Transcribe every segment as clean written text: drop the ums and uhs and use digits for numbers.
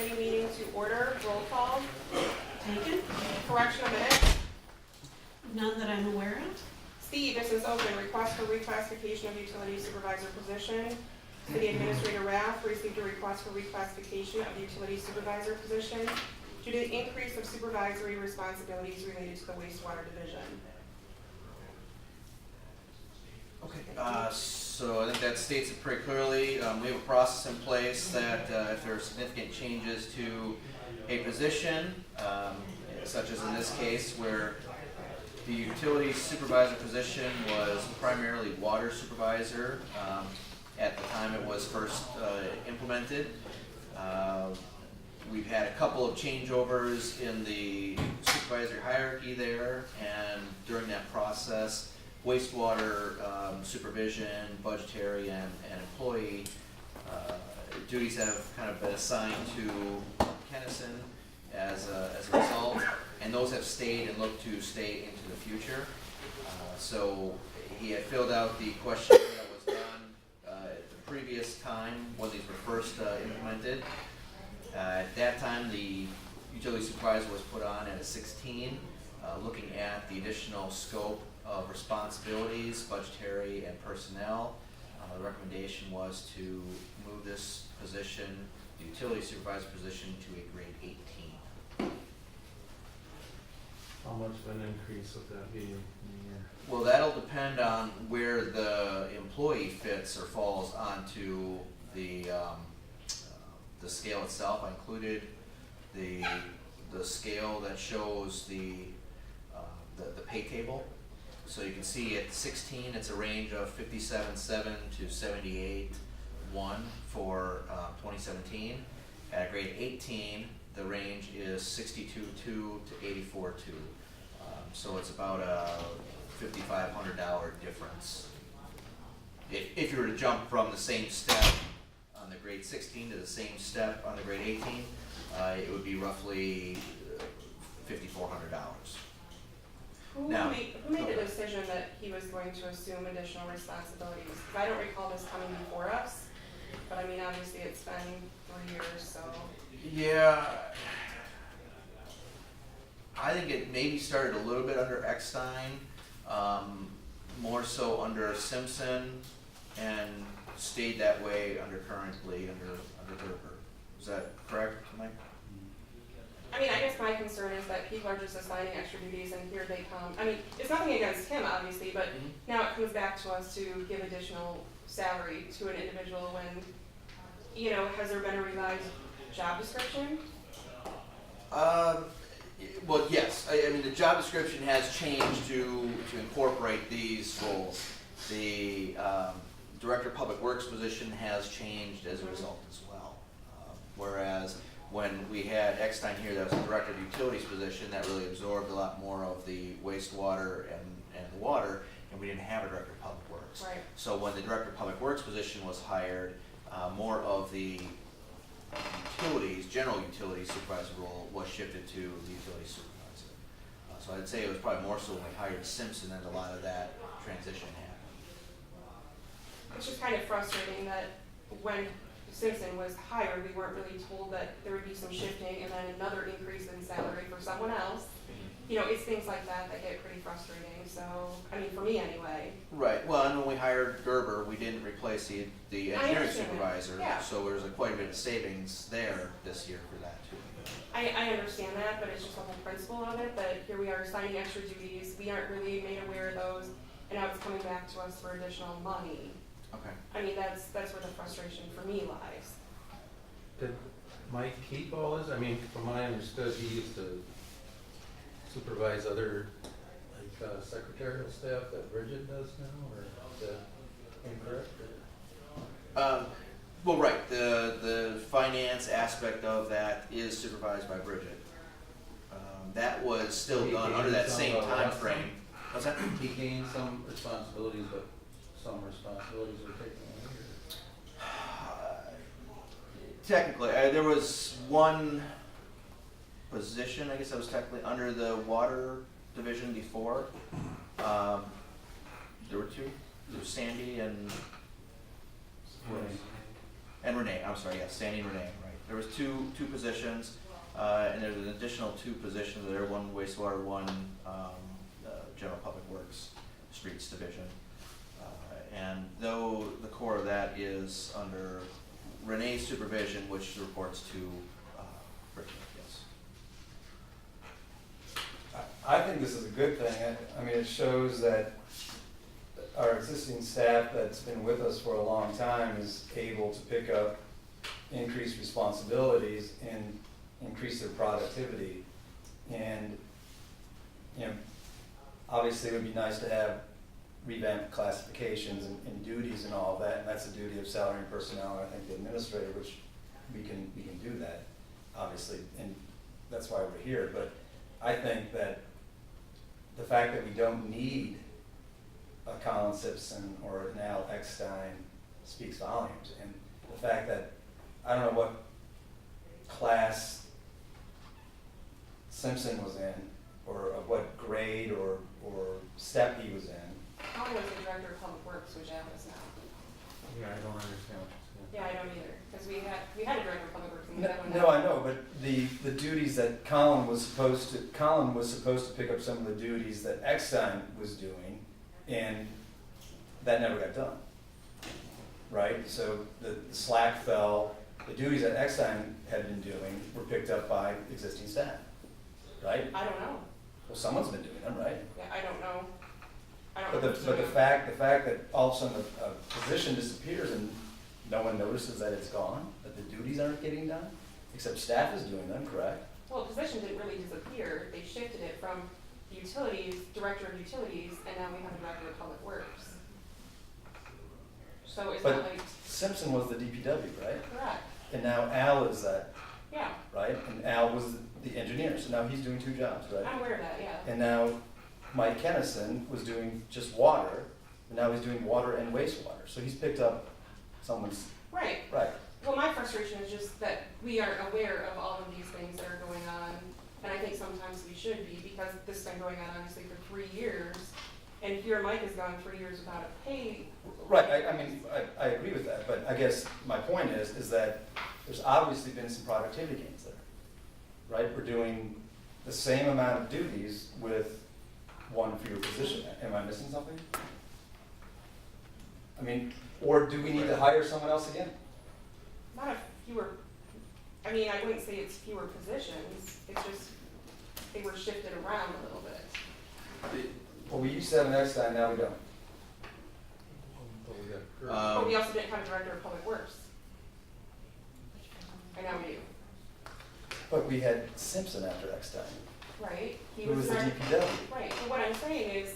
committee meeting to order. Roll call. Taken. Correction of minutes. None that I'm aware of. Steve, this is open. Request for reclassification of utility supervisor position. City Administrator Raff received a request for reclassification of the utility supervisor position due to the increase of supervisory responsibilities related to the wastewater division. Okay, so I think that states it pretty clearly. We have a process in place that if there are significant changes to a position, such as in this case where the utility supervisor position was primarily water supervisor at the time it was first implemented. We've had a couple of changeovers in the supervisory hierarchy there, and during that process, wastewater supervision, budgetary, and employee duties have kind of been assigned to Kennison as a result, and those have stayed and look to stay into the future. So he had filled out the questionnaire that was done at the previous time when these were first implemented. At that time, the utility supervisor was put on at a 16, looking at the additional scope of responsibilities, budgetary, and personnel. The recommendation was to move this position, the utility supervisor position, to a grade 18. How much of an increase would that be in a year? Well, that'll depend on where the employee fits or falls onto the scale itself. I included the scale that shows the pay table. So you can see at 16, it's a range of 57.7 to 78.1 for 2017. At grade 18, the range is 62.2 to 84.2. So it's about a $5,500 difference. If you were to jump from the same step on the grade 16 to the same step on the grade 18, it would be roughly $5,400. Who made the decision that he was going to assume additional responsibilities? Because I don't recall this coming before us, but I mean, obviously it's been 3 years, so. Yeah, I think it maybe started a little bit under Eckstein, more so under Simpson, and stayed that way currently under Gerber. Is that correct, Mike? I mean, I guess my concern is that people are just assigning extra duties and here they come. I mean, it's nothing against him, obviously, but now it comes back to us to give additional salary to an individual when, you know, has there been a revised job description? Well, yes. I mean, the job description has changed to incorporate these roles. The Director of Public Works position has changed as a result as well. Whereas when we had Eckstein here, that was the Director of Utilities position, that really absorbed a lot more of the wastewater and the water, and we didn't have a Director of Public Works. Right. So when the Director of Public Works position was hired, more of the general utilities supervisor role was shifted to the utility supervisor. So I'd say it was probably more so when we hired Simpson that a lot of that transition happened. It's just kind of frustrating that when Simpson was hired, we weren't really told that there would be some shifting and then another increase in salary for someone else. You know, it's things like that that get pretty frustrating. So, I mean, for me anyway. Right. Well, and when we hired Gerber, we didn't replace the engineering supervisor, yeah. so there was quite a bit of savings there this year for that too. I understand that, but it's just the whole principle of it, that here we are assigning extra duties, we aren't really made aware of those, and now it's coming back to us for additional money. Okay. I mean, that's where the frustration for me lies. Did Mike keep all this? I mean, from what I understood, he used to supervise other secretarial staff that Bridget does now, or is that incorrect? Well, right. The finance aspect of that is supervised by Bridget. That was still done under that same time frame. What's that? He gained some responsibilities, but some responsibilities were taken away. Technically, there was one position, I guess that was technically under the water division before. There were two. There was Sandy and Renee. I'm sorry, yes, Sandy and Renee, right. there was two positions, and there's an additional two positions there, one wastewater, one, general public works, streets division. And though the core of that is under Renee's supervision, which reports to, Brittany, yes. I think this is a good thing. I mean, it shows that our existing staff that's been with us for a long time is able to pick up increased responsibilities and increase their productivity. And, you know, obviously it would be nice to have revamped classifications and duties and all of that, and that's the duty of salary and personnel, and I think the administrator, which we can do that, obviously, and that's why we're here. But I think that the fact that we don't need a Colin Simpson or an Al Eckstein speaks volumes, and the fact that, I don't know what class Simpson was in, or of what grade or step he was in. Colin was the director of public works, which Al is now. Yeah, I don't understand what you're saying. Yeah, I don't either, because we had a director of public works and we No, had one. no, I know, but the duties that Colin was supposed to pick up some of the duties that Eckstein was doing, and that never got done. Right? So the slack fell, the duties that Eckstein had been doing were picked up by existing staff. Right? I don't know. Well, someone's been doing them, right? Yeah, I don't know. I don't But know. the fact that all of a sudden a position disappears and no one notices that it's gone, that the duties aren't getting done, except staff is doing them, correct? Well, position didn't really disappear. They shifted it from utilities, director of utilities, and now we have a director of public works. So it's not But like, Simpson was the DPW, right? correct, And now Al is that, yeah, right? And Al was the engineer, so now he's doing two jobs, right? I'm aware of that, yeah. And now Mike Kennison was doing just water, and now he's doing water and wastewater. So he's picked up someone's, Right. right. Well, my frustration is just that we aren't aware of all of these things that are going on, and I think sometimes we should be, because this has been going on obviously for 3 years, and here Mike has gone 3 years without a pay. Right, I mean, I agree with that, but I guess my point is that there's obviously been some productivity gains there, right? We're doing the same amount of duties with one fewer position. Am I missing something? I mean, or do we need to hire someone else again? Not a fewer, I mean, I wouldn't say it's fewer positions, it's just, they were shifted around a little bit. Well, we used to have an Eckstein, now we don't. But we got Kurt. But we also didn't have a director of public works. And now we do, But we had Simpson after Eckstein, right? He who was the director- DPW. Right, but what I'm saying is,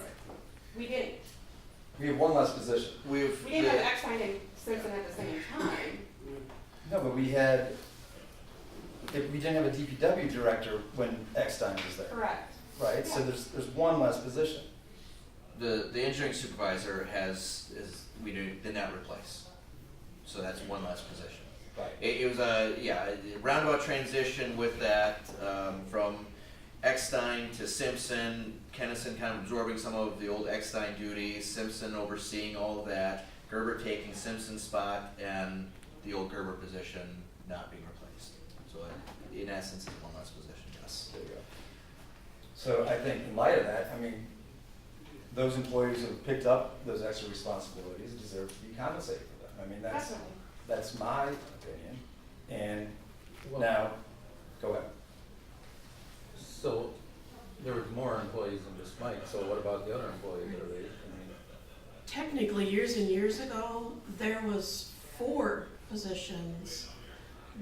we didn't, We have one less position. we didn't have Eckstein and Simpson at the same time. No, but we didn't have a DPW director when Eckstein was there, Correct. right? So Yeah. there's one less position. The engineering supervisor did not replace, so that's one less position. Right. It was a roundabout transition with that, from Eckstein to Simpson, Kennison kind of absorbing some of the old Eckstein duties, Simpson overseeing all of that, Gerber taking Simpson's spot, and the old Gerber position not being replaced. So in essence, it's one less position, yes. There you go. So I think in light of that, I mean, those employees who have picked up those extra responsibilities deserve to be compensated for them. I mean, Definitely. that's my opinion. And Well, now, go ahead. So there was more employees than just Mike, so what about the other employees? Are they, I mean, Technically, years and years ago, there was 4 positions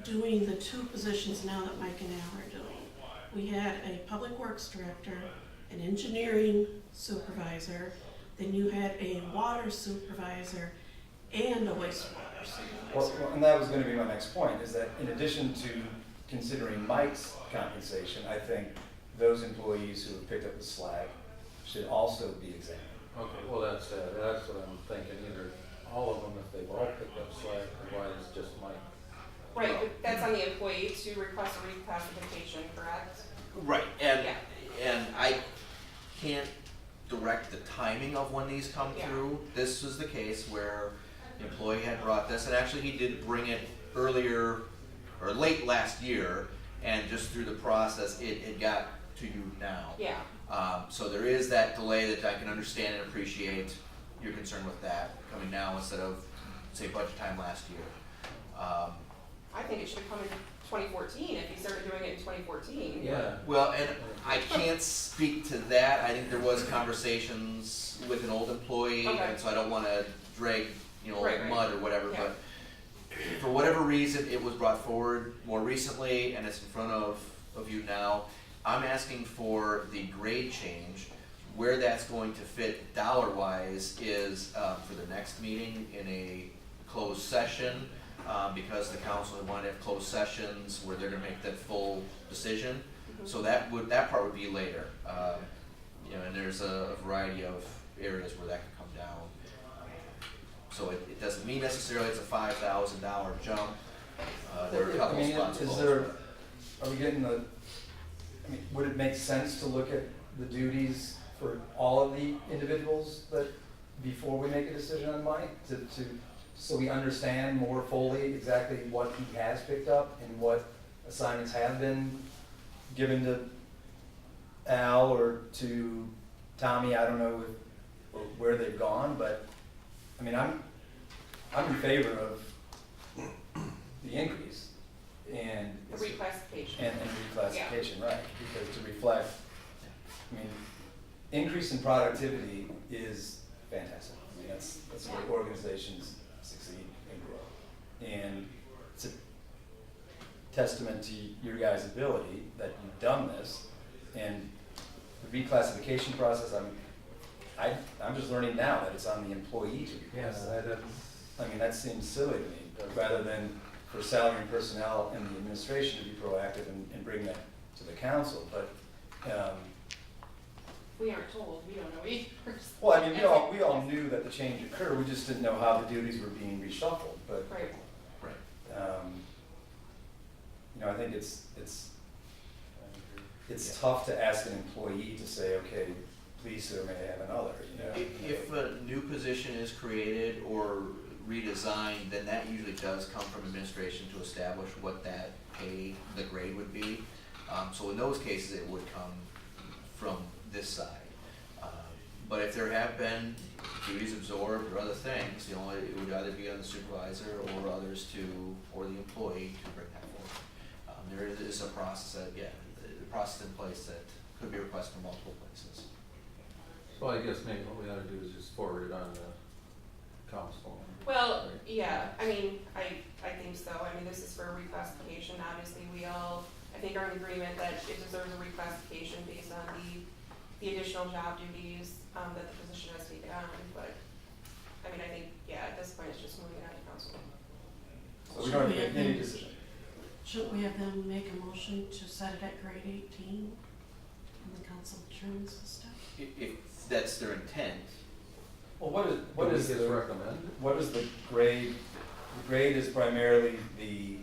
doing the 2 positions now that Mike and Al are doing. We had a public works director, an engineering supervisor, then you had a water supervisor, and a wastewater supervisor. And that was gonna be my next point, is that in addition to considering Mike's compensation, I think those employees who have picked up the slack should also be examined. okay, well, that's what I'm thinking, either all of them, if they've all picked up slack, or why is just Mike? Right, but that's on the employee to request a reclassification, correct? Right, and Yeah. I can't direct the timing of when these come Yeah. through. This was the case where the employee had brought this, and actually he did bring it earlier or late last year, and just through the process, it got to you now. Yeah, So there is that delay that I can understand and appreciate your concern with that coming now instead of, say, budget time last year. I think it should have come in 2014 if you started doing it in 2014. Yeah. Well, and I can't speak to that. I think there was conversations with an old employee, Okay. and so I don't want to drag, Right. mud or whatever. Yeah. But for whatever reason, it was brought forward more recently, and it's in front of you now. I'm asking for the grade change. Where that's going to fit dollar-wise is for the next meeting in a closed session, because the council had wanted to have closed sessions where they're gonna make that full decision. Mhm. So that part would be later. And there's a variety of areas where that could come down. So it doesn't mean necessarily it's a $5,000 jump. There are a couple spots. Are we getting would it make sense to look at the duties for all of the individuals before we make a decision on Mike? So we understand more fully exactly what he has picked up and what assignments have been given to Al or to Tommy. I don't know where they've gone, but I'm in favor of the increase and The reclassification. and reclassification, right? Because to reflect, increase in productivity is fantastic. That's where organizations succeed and grow. And it's a testament to your guys' ability that you've done this. And the reclassification process, I'm just learning now that it's on the employee to reclassify. That seems silly to me, rather than for salary and personnel and the administration to be proactive and bring that to the council. But We aren't told, we don't know either. well, we all knew that the change occurred. We just didn't know how the duties were being reshuffled. But Right. I think it's tough to ask an employee to say, okay, please, sir, may I have another. If a new position is created or redesigned, then that usually does come from administration to establish what that pay, the grade would be. So in those cases, it would come from this side. But if there have been duties absorbed or other things, it would either be on the supervisor or others or the employee to bring that forward. There is a process the process in place that could be requested from multiple places. So I guess maybe what we ought to do is just forward it on to council. Well, Right. yeah, I think so. This is for reclassification. Obviously, we all, I think, are in agreement that it deserves a reclassification based on the additional job duties that the position has taken on. But, I think, at this point, it's just moving on to council. So we don't have to make any decision. Shouldn't we have them make a motion to set it at grade 18 and the council determines the stuff? If that's their intent, Well, what is Gets recommended? what is the grade? The grade is primarily the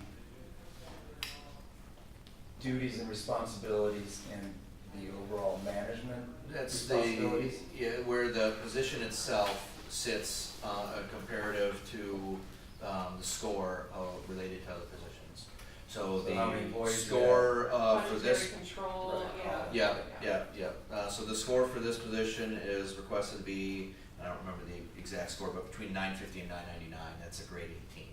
duties and responsibilities and the overall management that's responsibilities. where the position itself sits comparative to the score related to other positions. So So how many the employees do score for Budgetary this, control, Right. yeah. So the score for this position is requested to be, I don't remember the exact score, but between 950 and 999. That's a grade 18.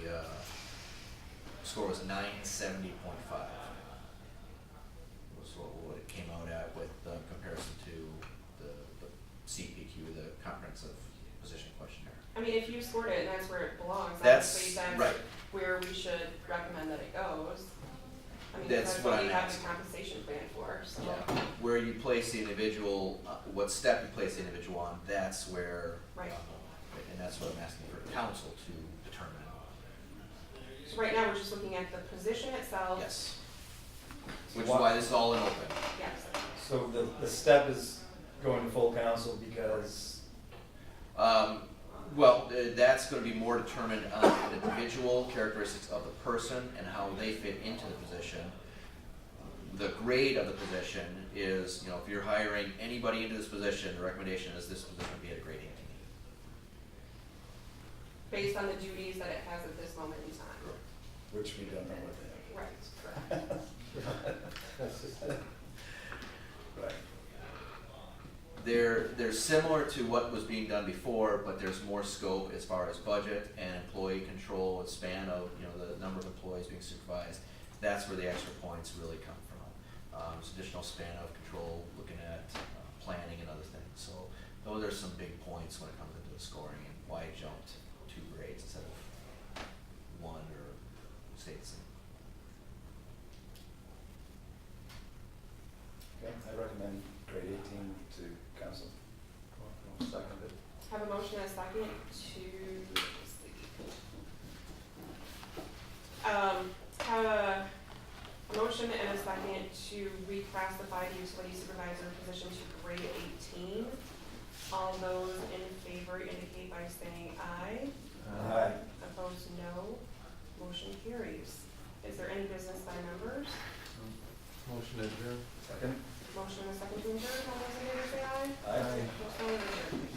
The score was 970.5. Was what it came out at with comparison to the CPQ, the comprehensive position questionnaire. If you scored it and that's where it belongs, That's obviously that's right. where we should recommend that it goes. That's That's what what I'm we have asking. the compensation plan for, so. Yeah, where you place the individual, what step you place the individual on, that's where, Right. And that's what I'm asking for council to determine. So right now, we're just looking at the position itself. Yes. Which is why this is all in open. Yes. So the step is going to full council because, That's gonna be more determined on the individual characteristics of the person and how they fit into the position. The grade of the position is, if you're hiring anybody into this position, the recommendation is this position would be at a grade 18. based on the duties that it has at this moment in time. Which we don't know what they Right, correct. That's just, have. Right. They're similar to what was being done before, but there's more scope as far as budget and employee control and span of, you know, the number of employees being supervised. That's where the extra points really come from. There's additional span of control, looking at planning and other things. So those are some big points when it comes into the scoring and why it jumped 2 grades instead of 1 or stayed the same. Okay, I recommend grade 18 to council. I'll second it. Have a motion and a second to, let's see. Have a motion and a second to reclassify the utility supervisor position to grade 18. All those in favor indicate by saying aye. Aye. Opposed, no. Motion carries. Is there any business by members? Motion adjourned. Second? Motion and a second to adjourn. All those in favor say aye. Aye. Motion adjourned.